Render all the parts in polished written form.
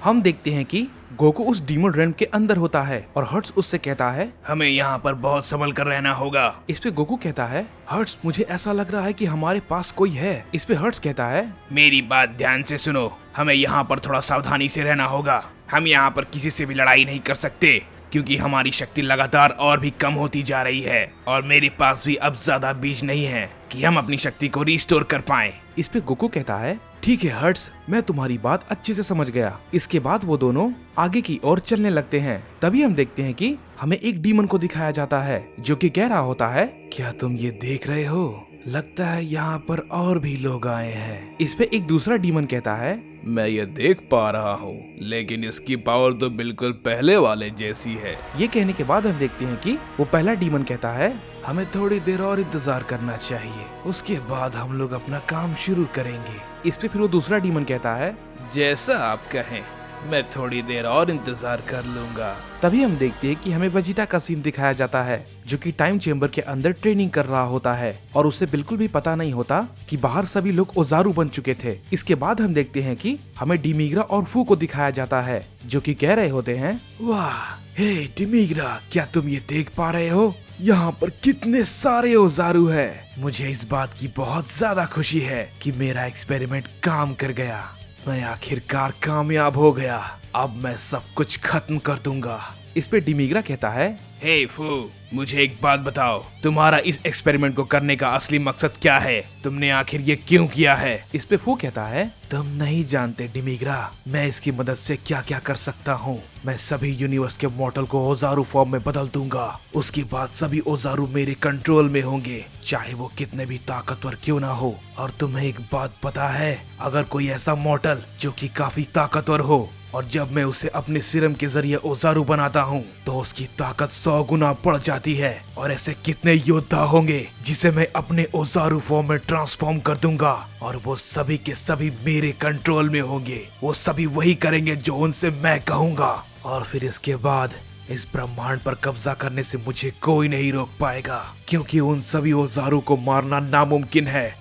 हम देखते हैं कि गोकू उस डीमन रेल्म के अंदर होता है और हर्ट्स उससे कहता है हमें यहाँ पर बहुत संभल कर रहना होगा। इस पे गोकू कहता है हर्ट्स मुझे ऐसा लग रहा है कि हमारे पास कोई है। इस पे हर्ट्स कहता है मेरी बात ध्यान से सुनो, हमें यहाँ पर थोड़ा सावधानी से रहना होगा। हम यहाँ पर किसी से भी लड़ाई नहीं कर सकते क्योंकि हमारी शक्ति लगातार और भी कम होती जा रही है और मेरे पास भी अब ज्यादा बीज नहीं है कि हम अपनी शक्ति को रिस्टोर कर पाएं। इस पे गोकू कहता है ठीक है हर्ट्स, मैं तुम्हारी बात अच्छे से समझ गया। इसके बाद वो दोनों आगे की ओर चलने लगते हैं। तभी हम देखते हैं कि हमें एक डीमन को दिखाया जाता है जो कि कह रहा होता है क्या तुम ये देख रहे हो, लगता है यहाँ पर और भी लोग आए हैं। इस पे एक दूसरा डीमन कहता है मैं ये देख पा रहा हूँ, लेकिन इसकी पावर तो बिल्कुल पहले वाले जैसी है। ये कहने के बाद हम देखते हैं कि वो पहला डीमन कहता है हमें थोड़ी देर और इंतजार करना चाहिए, उसके बाद हम लोग अपना काम शुरू करेंगे। इस पे फिर वो दूसरा डीमन कहता है जैसा आप कहें, मैं थोड़ी देर और इंतजार कर लूंगा। तभी हम देखते हैं कि हमें वेजिटा का सीन दिखाया जाता है जो कि टाइम चेम्बर के अंदर ट्रेनिंग कर रहा होता है और उसे बिल्कुल भी पता नहीं होता कि बाहर सभी लोग ओजारू बन चुके थे। इसके बाद हम देखते हैं कि हमें डिमिग्रा और फू को दिखाया जाता है जो कि कह रहे होते हैं वाह हे डिमिग्रा, क्या तुम ये देख पा रहे हो यहाँ पर कितने सारे ओजारू है। मुझे इस बात की बहुत ज्यादा खुशी है कि मेरा एक्सपेरिमेंट काम कर गया, मैं आखिरकार कामयाब हो गया, अब मैं सब कुछ खत्म कर दूंगा। इस पे डिमिग्रा कहता है हे फू, मुझे एक बात बताओ, तुम्हारा इस एक्सपेरिमेंट को करने का असली मकसद क्या है? तुमने आखिर ये क्यों किया है? इस पे फू कहता है तुम नहीं जानते डिमिग्रा, मैं इसकी मदद से क्या क्या कर सकता हूँ। मैं सभी यूनिवर्स के मॉडल को ओजारू फॉर्म में बदल दूंगा, उसके बाद सभी ओजारू मेरे कंट्रोल में होंगे, चाहे वो कितने भी ताकतवर क्यों ना हो। और तुम्हें एक बात पता है, अगर कोई ऐसा मॉडल जो कि काफी ताकतवर हो और जब मैं उसे अपने सीरम के जरिए ओजारू बनाता हूँ तो उसकी ताकत 100 गुना बढ़ जाती है। और ऐसे कितने योद्धा होंगे जिसे मैं अपने ओजारू फॉर्म में ट्रांसफॉर्म कर दूंगा और वो सभी के सभी मेरे कंट्रोल में होंगे। वो सभी वही करेंगे जो उनसे मैं कहूँगा और फिर इसके बाद इस ब्रह्मांड पर कब्जा करने से मुझे कोई नहीं रोक पाएगा क्योंकि उन सभी ओजारू को मारना नामुमकिन है।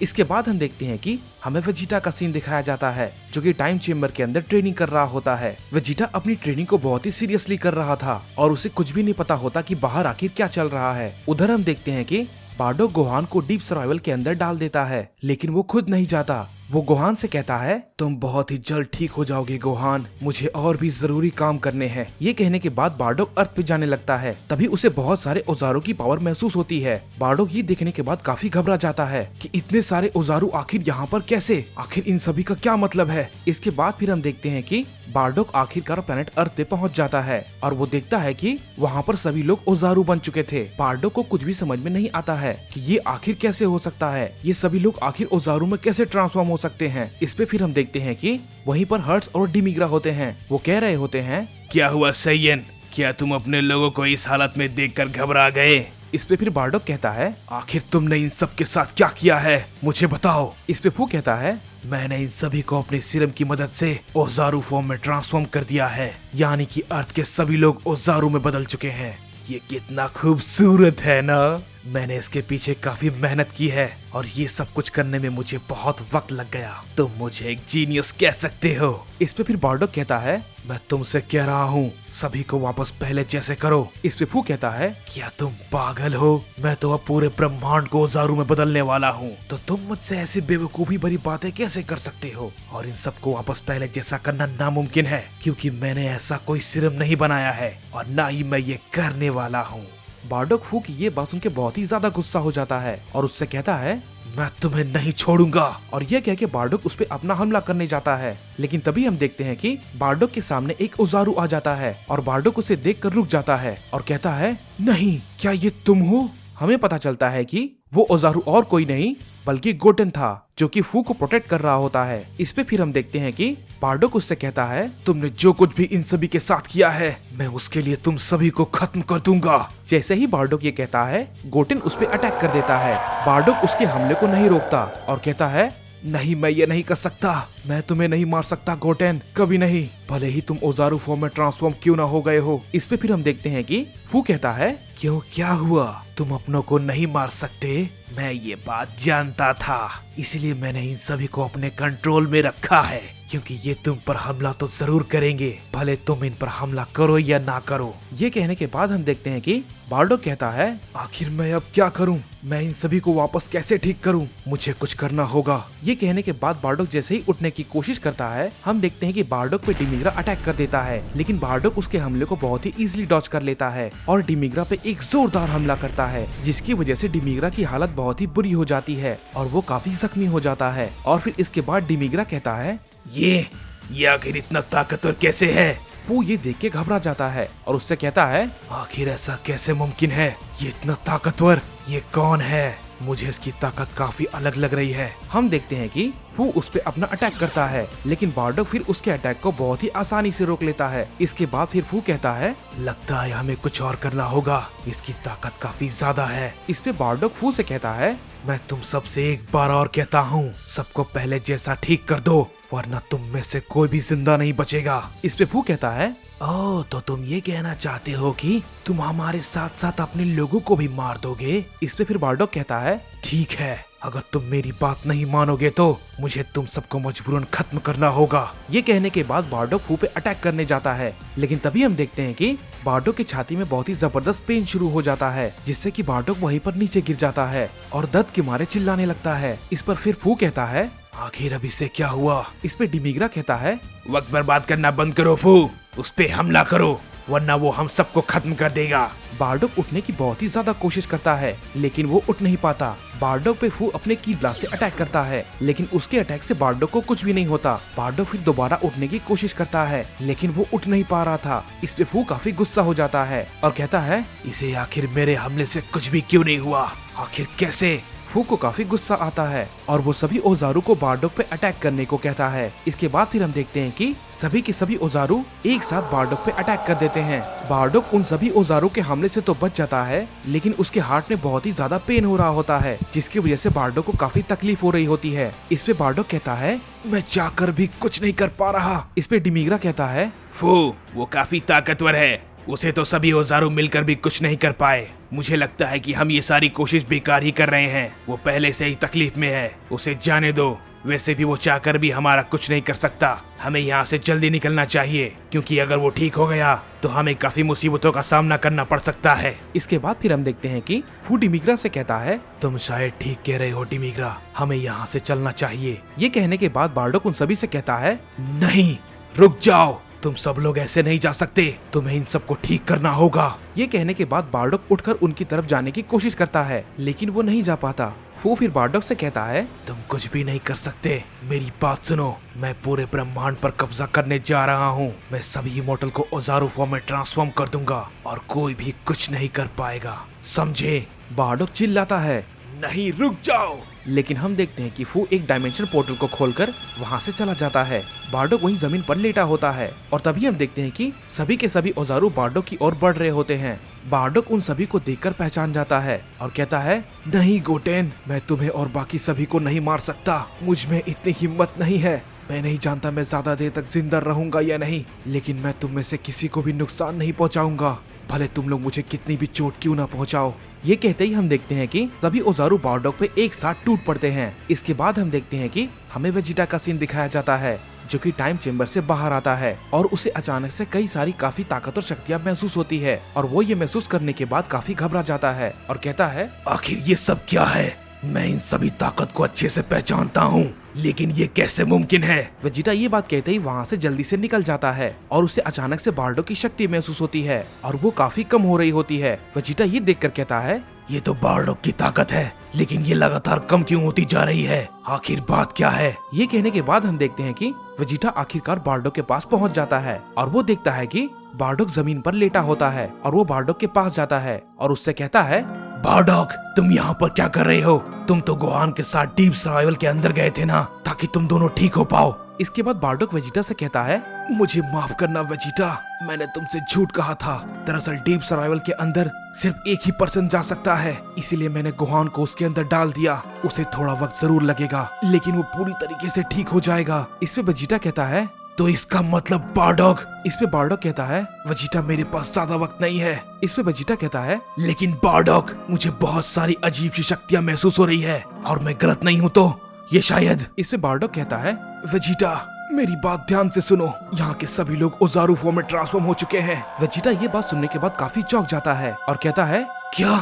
इसके बाद हम देखते हैं कि हमें वेजिटा का सीन दिखाया जाता है जो कि टाइम चेम्बर के अंदर ट्रेनिंग कर रहा होता है। वेजिटा अपनी ट्रेनिंग को बहुत ही सीरियसली कर रहा था और उसे कुछ भी नहीं पता होता कि बाहर आखिर क्या चल रहा है। उधर हम देखते हैं कि बार्डोक गोहान को डीप सर्वाइवल के अंदर डाल देता है लेकिन वो खुद नहीं जाता। वो गोहान से कहता है तुम बहुत ही जल्द ठीक हो जाओगे गोहान, मुझे और भी जरूरी काम करने हैं। ये कहने के बाद बार्डोक अर्थ पे जाने लगता है। तभी उसे बहुत सारे औजारों की पावर महसूस होती है। बार्डोक ये देखने के बाद काफी घबरा जाता है कि इतने सारे औजारू आखिर यहाँ पर कैसे, आखिर इन सभी का क्या मतलब है। इसके बाद फिर हम देखते हैं कि बार्डोक आखिरकार प्लेनेट अर्थ पे पहुँच जाता है और वो देखता है कि वहाँ पर सभी लोग औजारू बन चुके थे। बार्डोक को कुछ भी समझ में नहीं आता है कि ये आखिर कैसे हो सकता है, ये सभी लोग आखिर औजारू में कैसे ट्रांसफॉर्म हो सकते हैं। इस पे फिर हम देखते हैं कि वहीं पर हर्ट्स और डिमिग्रा होते हैं। वो कह रहे होते हैं क्या हुआ सैयन, क्या तुम अपने लोगों को इस हालत में देखकर घबरा गए? इस पे फिर बार्डोक कहता है आखिर तुमने इन सब के साथ क्या किया है, मुझे बताओ। इस पे फू कहता है मैंने इन सभी को अपने सीरम की मदद से ओजारू फॉर्म में ट्रांसफॉर्म कर दिया है, यानी कि अर्थ के सभी लोग ओजारू में बदल चुके हैं। ये कितना खूबसूरत है ना, मैंने इसके पीछे काफी मेहनत की है और ये सब कुछ करने में मुझे बहुत वक्त लग गया। तुम मुझे एक जीनियस कह सकते हो। इस पे फिर बार्डोक कहता है मैं तुमसे कह रहा हूँ सभी को वापस पहले जैसे करो। इस पे फू कहता है क्या तुम पागल हो, मैं तो अब पूरे ब्रह्मांड को ओजारू में बदलने वाला हूँ, तो तुम मुझसे ऐसी बेवकूफी भरी बातें कैसे कर सकते हो। और इन सबको वापस पहले जैसा करना नामुमकिन है क्योंकि मैंने ऐसा कोई सीरम नहीं बनाया है और ना ही मैं ये करने वाला हूँ। बार्डोक फू की ये बात सुन के बहुत ही ज्यादा गुस्सा हो जाता है और उससे कहता है मैं तुम्हें नहीं छोड़ूंगा। और ये कह के बार्डोक उस पे अपना हमला करने जाता है लेकिन तभी हम देखते हैं कि बार्डोक के सामने एक ओजारू आ जाता है और बार्डोक उसे देखकर रुक जाता है और कहता है नहीं, क्या ये तुम हो? हमें पता चलता है कि वो ओजारू और कोई नहीं बल्कि गोटेन था जो कि फू को प्रोटेक्ट कर रहा होता है। इस पे फिर हम देखते हैं कि बार्डोक उससे कहता है तुमने जो कुछ भी इन सभी के साथ किया है मैं उसके लिए तुम सभी को खत्म कर दूंगा। जैसे ही बार्डोक ये कहता है गोटेन उस पे अटैक कर देता है। बार्डोक उसके हमले को नहीं रोकता और कहता है नहीं, मैं ये नहीं कर सकता, मैं तुम्हें नहीं मार सकता गोटेन, कभी नहीं, भले ही तुम ओजारू फॉर्म में ट्रांसफॉर्म क्यों ना हो गए हो। इस पे फिर हम देखते हैं कि फू कहता है, क्यों, क्या हुआ, तुम अपनों को नहीं मार सकते? मैं ये बात जानता था, इसलिए मैंने इन सभी को अपने कंट्रोल में रखा है, क्योंकि ये तुम पर हमला तो जरूर करेंगे, भले तुम इन पर हमला करो या ना करो। ये कहने के बाद हम देखते हैं कि बार्डोक कहता है, आखिर मैं अब क्या करूं? मैं इन सभी को वापस कैसे ठीक करूं? मुझे कुछ करना होगा। ये कहने के बाद बार्डोक जैसे ही उठने की कोशिश करता है, हम देखते हैं कि बार्डोक पे डिमिग्रा अटैक कर देता है, लेकिन बार्डोक उसके हमले को बहुत ही इजीली डॉज कर लेता है और डिमिग्रा पे एक जोरदार हमला करता है, जिसकी वजह से डिमिग्रा की हालत बहुत ही बुरी हो जाती है और वो काफी जख्मी हो जाता है। और फिर इसके बाद डिमिग्रा कहता है, ये आखिर इतना ताकतवर कैसे है? वो ये देख के घबरा जाता है और उससे कहता है, आखिर ऐसा कैसे मुमकिन है? ये इतना ताकतवर, ये कौन है? मुझे इसकी ताकत काफी अलग लग रही है। हम देखते हैं कि वो उस पे अपना अटैक करता है, लेकिन बार्डोक फिर उसके अटैक को बहुत ही आसानी से रोक लेता है। इसके बाद फिर फू कहता है, लगता है हमें कुछ और करना होगा, इसकी ताकत काफी ज्यादा है। इस पे बार्डोक फू से कहता है, मैं तुम सबसे एक बार और कहता हूँ, सबको पहले जैसा ठीक कर दो, वरना तुम में से कोई भी जिंदा नहीं बचेगा। इस पे फू कहता है, ओह, तो तुम ये कहना चाहते हो कि तुम हमारे साथ साथ अपने लोगों को भी मार दोगे? इस पे फिर बार्डोक कहता है, ठीक है, अगर तुम मेरी बात नहीं मानोगे तो मुझे तुम सबको मजबूरन खत्म करना होगा। ये कहने के बाद बार्डोक फू पे अटैक करने जाता है, लेकिन तभी हम देखते हैं कि बार्डोक की छाती में बहुत ही जबरदस्त पेन शुरू हो जाता है, जिससे कि बार्डोक वहीं पर नीचे गिर जाता है और दर्द के मारे चिल्लाने लगता है। इस पर फिर फू कहता है, आखिर अब इसे क्या हुआ? इस पे डिमिग्रा कहता है, वक्त बर्बाद करना बंद करो फू, उस पे हमला करो, वरना वो हम सबको खत्म कर देगा। बार्डोक उठने की बहुत ही ज्यादा कोशिश करता है, लेकिन वो उठ नहीं पाता। बार्डोक पे फू अपने की ब्लास्ट से अटैक करता है, लेकिन उसके अटैक से बार्डोक को कुछ भी नहीं होता। बार्डोक फिर दोबारा उठने की कोशिश करता है, लेकिन वो उठ नहीं पा रहा था। इस पे फू काफी गुस्सा हो जाता है और कहता है, इसे आखिर मेरे हमले से कुछ भी क्यों नहीं हुआ? आखिर कैसे? फू को काफी गुस्सा आता है और वो सभी ओजारू को बार्डोक पे अटैक करने को कहता है। इसके बाद फिर हम देखते हैं कि सभी के सभी ओजारू एक साथ बार्डोक पे अटैक कर देते हैं। बार्डोक उन सभी ओजारू के हमले से तो बच जाता है, लेकिन उसके हार्ट में बहुत ही ज्यादा पेन हो रहा होता है, जिसकी वजह से बार्डोक को काफी तकलीफ हो रही होती है। इस पे बार्डोक कहता है, मैं चाहकर भी कुछ नहीं कर पा रहा। इस पे डिमिग्रा कहता है, फू, वो काफी ताकतवर है, उसे तो सभी औजारू मिलकर भी कुछ नहीं कर पाए। मुझे लगता है कि हम ये सारी कोशिश बेकार ही कर रहे हैं। वो पहले से ही तकलीफ में है, उसे जाने दो। वैसे भी वो चाहकर भी हमारा कुछ नहीं कर सकता। हमें यहाँ से जल्दी निकलना चाहिए, क्योंकि अगर वो ठीक हो गया तो हमें काफी मुसीबतों का सामना करना पड़ सकता है। इसके बाद फिर हम देखते हैं कि फू डिमिग्रा से कहता है, तुम शायद ठीक कह रहे हो डिमिग्रा, हमें यहाँ से चलना चाहिए। ये कहने के बाद बार्डोक उन सभी से कहता है, नहीं, रुक जाओ, तुम सब लोग ऐसे नहीं जा सकते, तुम्हें इन सबको ठीक करना होगा। ये कहने के बाद बार्डोक उठकर उनकी तरफ जाने की कोशिश करता है, लेकिन वो नहीं जा पाता। फू फिर बार्डोक से कहता है, तुम कुछ भी नहीं कर सकते, मेरी बात सुनो, मैं पूरे ब्रह्मांड पर कब्जा करने जा रहा हूँ। मैं सभी इमोर्टल को ओजारू फॉर्म में ट्रांसफॉर्म कर दूंगा और कोई भी कुछ नहीं कर पाएगा, समझे? बार्डोक चिल्लाता है, नहीं, रुक जाओ। लेकिन हम देखते हैं कि फू एक डायमेंशन पोर्टल को खोलकर वहां से चला जाता है। बार्डोक वहीं जमीन पर लेटा होता है और तभी हम देखते हैं कि सभी के सभी औजारू बार्डोक की ओर बढ़ रहे होते हैं। बार्डोक उन सभी को देखकर पहचान जाता है और कहता है, नहीं गोटेन, मैं तुम्हें और बाकी सभी को नहीं मार सकता, मुझ में इतनी हिम्मत नहीं है। मैं नहीं जानता मैं ज्यादा देर तक जिंदा रहूंगा या नहीं, लेकिन मैं तुम में से किसी को भी नुकसान नहीं पहुंचाऊंगा, भले तुम लोग मुझे कितनी भी चोट क्यों ना पहुंचाओ। ये कहते ही हम देखते हैं कि सभी औजारू बार्डोक पे एक साथ टूट पड़ते हैं। इसके बाद हम देखते हैं कि हमें वेजिटा का सीन दिखाया जाता है, जो कि टाइम चेम्बर से बाहर आता है और उसे अचानक से कई सारी काफी ताकतवर शक्तियां महसूस होती है और वो ये महसूस करने के बाद काफी घबरा जाता है और कहता है, आखिर ये सब क्या है? मैं इन सभी ताकत को अच्छे से पहचानता हूँ, लेकिन ये कैसे मुमकिन है? वेजिटा ये बात कहते ही वहाँ से जल्दी से निकल जाता है और उसे अचानक से बार्डोक की शक्ति महसूस होती है और वो काफी कम हो रही होती है। वेजिटा ये देखकर कहता है, ये तो बार्डोक की ताकत है, लेकिन ये लगातार कम क्यों होती जा रही है? आखिर बात क्या है? ये कहने के बाद हम देखते हैं कि वेजिटा आखिरकार बार्डोक के पास पहुंच जाता है और वो देखता है कि बार्डोक जमीन पर लेटा होता है और वो बार्डोक के पास जाता है और उससे कहता है, बार्डोक, तुम यहाँ पर क्या कर रहे हो? तुम तो गोहान के साथ डीप सर्वाइवल के अंदर गए थे ना, ताकि तुम दोनों ठीक हो पाओ। इसके बाद बार्डोक वेजिटा से कहता है, मुझे माफ करना वेजिटा, मैंने तुमसे झूठ कहा था। दरअसल डीप सर्वाइवल के अंदर सिर्फ एक ही पर्सन जा सकता है, इसीलिए मैंने गोहान को उसके अंदर डाल दिया। उसे थोड़ा वक्त जरूर लगेगा, लेकिन वो पूरी तरीके से ठीक हो जाएगा। इस पे वेजिटा कहता है, तो इसका मतलब बारडॉग। इस पे बारडॉग कहता है, वेजिटा मेरे पास ज्यादा वक्त नहीं है। इस पे वेजिटा कहता है, लेकिन बारडॉग मुझे बहुत सारी अजीब सी शक्तियां महसूस हो रही है और मैं गलत नहीं हूँ तो ये शायद। इस पे बारडॉग कहता है, वेजिटा मेरी बात ध्यान से सुनो, यहाँ के सभी लोग ओजारू फॉर्म में ट्रांसफॉर्म हो चुके हैं। वेजिटा ये बात सुनने के बाद काफी चौंक जाता है और कहता है, क्या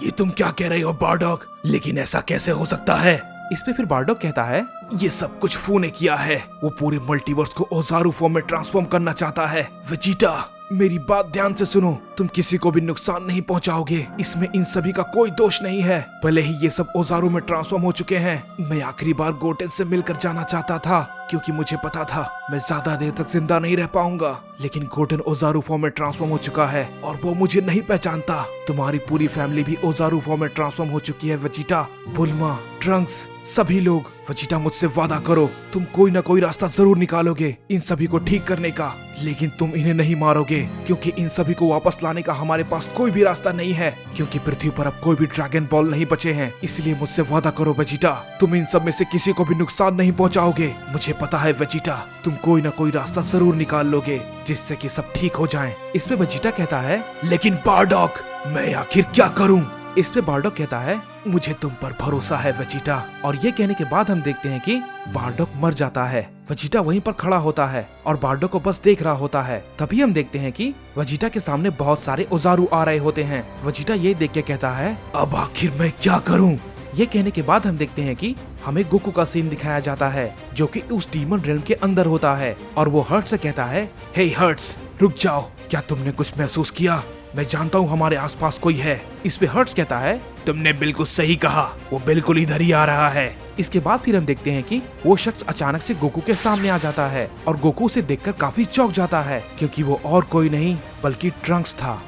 ये तुम क्या कह रहे हो बारडॉग, लेकिन ऐसा कैसे हो सकता है। इस पे फिर बारडॉग कहता है, ये सब कुछ फू ने किया है, वो पूरे मल्टीवर्स को ओजारू फॉर्म में ट्रांसफॉर्म करना चाहता है। वेजिटा मेरी बात ध्यान से सुनो, तुम किसी को भी नुकसान नहीं पहुंचाओगे, इसमें इन सभी का कोई दोष नहीं है। भले ही ये सब ओजारू में ट्रांसफॉर्म हो चुके हैं, मैं आखिरी बार गोटेन से मिलकर जाना चाहता था क्योंकि मुझे पता था मैं ज्यादा देर तक जिंदा नहीं रह पाऊंगा, लेकिन गोटेन ओजारू फॉर्म में ट्रांसफॉर्म हो चुका है और वो मुझे नहीं पहचानता। तुम्हारी पूरी फैमिली भी ओजारू फॉर्म में ट्रांसफॉर्म हो चुकी है वेजिटा, बुल्मा, ट्रंक्स, सभी लोग। वेजिटा मुझसे वादा करो, तुम कोई ना कोई रास्ता जरूर निकालोगे इन सभी को ठीक करने का, लेकिन तुम इन्हें नहीं मारोगे क्योंकि इन सभी को वापस लाने का हमारे पास कोई भी रास्ता नहीं है, क्योंकि पृथ्वी पर अब कोई भी ड्रैगन बॉल नहीं बचे हैं। इसलिए मुझसे वादा करो वेजिटा, तुम इन सब में से किसी को भी नुकसान नहीं पहुंचाओगे। मुझे पता है वेजिटा, तुम कोई ना कोई रास्ता जरूर निकाल लोगे जिससे कि सब ठीक हो जाएं। इस पे वेजिटा कहता है, लेकिन बारडॉग मैं आखिर क्या करूं। इस पे बारडॉग कहता है, मुझे तुम पर भरोसा है वेजिटा। और ये कहने के बाद हम देखते हैं कि बारडॉग मर जाता है। वेजिटा वहीं पर खड़ा होता है और बारडॉग को बस देख रहा होता है। तभी हम देखते हैं कि वेजिटा के सामने बहुत सारे ओजारू आ रहे होते हैं। वेजिटा ये देख के कहता है, अब आखिर मैं क्या करूं। ये कहने के बाद हम देखते हैं कि हमें गोकू का सीन दिखाया जाता है जो कि उस डीमन रेल्म के अंदर होता है और वो हर्ट से कहता है, हे हर्ट्स रुक जाओ, क्या तुमने कुछ महसूस किया? मैं जानता हूँ हमारे आसपास कोई है। इस पे हर्ट्स कहता है, तुमने बिल्कुल सही कहा, वो बिल्कुल इधर ही आ रहा है। इसके बाद फिर हम देखते हैं कि वो शख्स अचानक से गोकू के सामने आ जाता है और गोकू उसे देखकर काफी चौंक जाता है क्योंकि वो और कोई नहीं बल्कि ट्रंक्स था।